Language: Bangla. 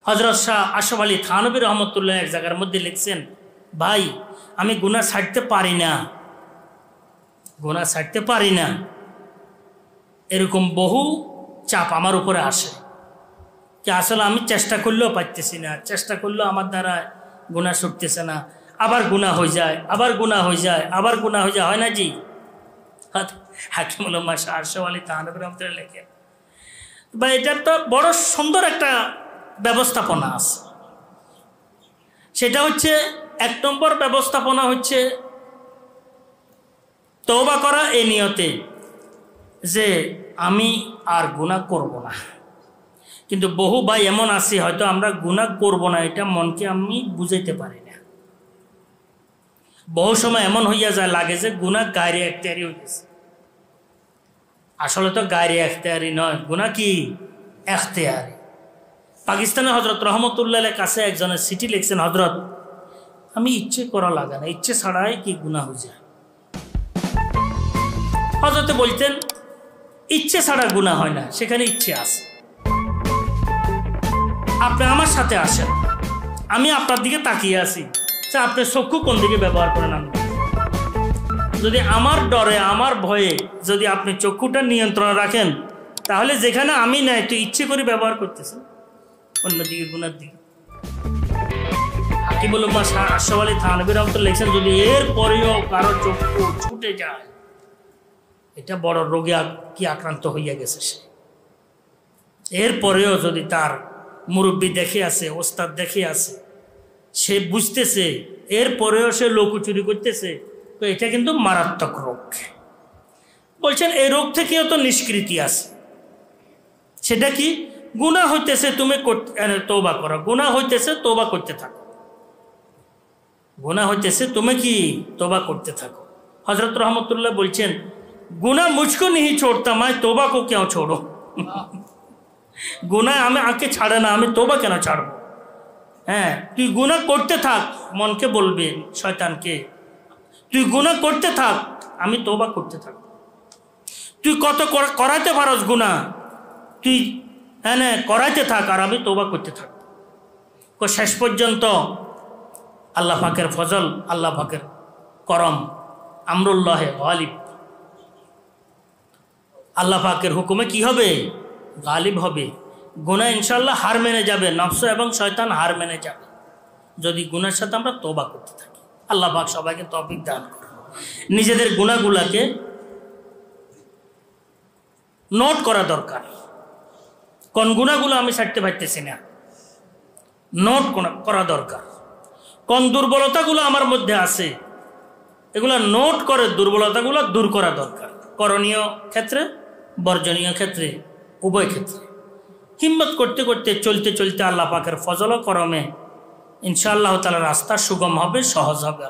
হযরত শাহ আশরাফ আলী থানভী রহমতুল্লাহ এক জায়গার মধ্যে লিখছেন, ভাই আমি গুনাহ ছাড়তে পারি না, গুনাহ ছাড়তে পারি না, এরকম বহু চাপ আমার উপরে আসে কি আসলে আমি চেষ্টা করলেও পারতেছি না, চেষ্টা করলেও আমার দ্বারা গুনাহ ছুটতেছে না, আবার গুনাহ হয়ে যায়, আবার গুনাহ হয়ে যায়, আবার গুনাহ হয়ে যায়, হয় না জি? হাকিমুল উম্মাহ শাহ আশরাফ আলী থানভী রহমতুল্লাহ লেখেন। বা এটার তো বড় সুন্দর একটা ব্যবস্থাপনা আছে। সেটা হচ্ছে 1 নম্বর ব্যবস্থাপনা হচ্ছে তওবা করা এই নিয়তে যে আমি আর গুনাহ করব না। কিন্তু বহু ভাই এমন আছে হয়তো আমরা গুনাহ করব না এটা মনকে আমি বুঝাইতে পারি না। বহু সময় এমন হইয়া যায় লাগে যে গুনাহ গায়রে ইখতিয়ারি হইতেছে, আসলে তো গায়রে ইখতিয়ারি নয়, গুনাহ কি ইখতিয়ারি। পাকিস্তানের হযরত রহমতুল্লাহের কাছে একজনের চিঠি লিখছেন, হযরত আমি ইচ্ছে করা লাগে না, ইচ্ছে ছাড়াই কি গুনাহ হয়ে যায়। হযরতে বলতেন ইচ্ছে ছাড়া গুনাহ হয় না, সেখানে ইচ্ছে আছে। আপনি আমার সাথে আসেন, আমি আপনার দিকে তাকিয়ে আছি, আপনি চক্ষু কোন দিকে ব্যবহার করেন। আমি যদি আমার ডরে আমার ভয়ে যদি আপনি চক্ষুটা নিয়ন্ত্রণ রাখেন, তাহলে যেখানে আমি নাই তুই ইচ্ছে করে ব্যবহার করতেছেন অন্যদিকে গুনার দিকে। হাকিমুল উম্মাহ শাহ আশরাফ আলী থানভী রহমতুল্লাহ লিখছেন, যদি এর পরেও কারো চক্ষু ছুটে যায়, এটা বড় রোগে কি আক্রান্ত হইয়া গেছে সে। এরপরেও যদি তার মুরব্বী দেখে আছে, ওস্তাদ দেখে আছে, সে বুঝতেছে, এরপরেও সে লুকোচুরি করতেছে, তো এটা কিন্তু মারাত্মক রোগ। বলছেন এই রোগ থেকেও তো নিষ্কৃতি আছে। সেটা কি? গুনাহ হইতেছে, তুমি তওবা করো, গুনাহ হইতেছে তওবা করতে থাকো, গুনাহ হইতেছে তুমি কি তওবা করতে থাকো। হযরত রহমতুল্লাহ বলছেন, गुनाह मुझको नहीं छोड़ता, मैं तौबा को क्यों छोड़ो। गुनाह हमें आके छाड़े ना, हमें तौबा क्यों छाड़बो। হ্যাঁ, তুই গুনাহ করতে থাক, মনকে বলবে শয়তানকে তুই গুনাহ করতে থাক, আমি তওবা করতে থাক। তুই কত করাইতে পারস গুনাহ, তুই হ্যাঁ করাইতে থাক আর আমি তওবা করতে থাক। শেষ পর্যন্ত আল্লাহ পাকের ফজল, আল্লাহ পাকের করম, আমরুল্লাহে গালিব, আল্লাহ পাকের হুকুমে কি হবে? গালিব হবে। গুনাহ ইনশাআল্লাহ হার মেনে যাবে, নফস এবং শয়তান হার মেনে যাবে যদি গুনাহের সাথে আমরা তওবা করতে থাকি। আল্লাহ পাক সবাইকে তৌফিক দান করুন। নিজেদের গুনাহগুলোকে নোট করা দরকার, কোন গুনাহগুলো আমি ছাড়তে পারতেছি না, নোট করা দরকার। কোন দুর্বলতাগুলো আমার মধ্যে আছে, এগুলো নোট করে দুর্বলতাগুলো দূর করা দরকার, করণীয় ক্ষেত্রে বর্জনীয় ক্ষেত্রে উভয় ক্ষেত্রে। হিম্মত করতে করতে চলতে চলতে আল্লাহ পাকের ফজল ও করমে ইনশাআল্লাহ তাআলা রাস্তা সুগম হবে, সহজ হবে।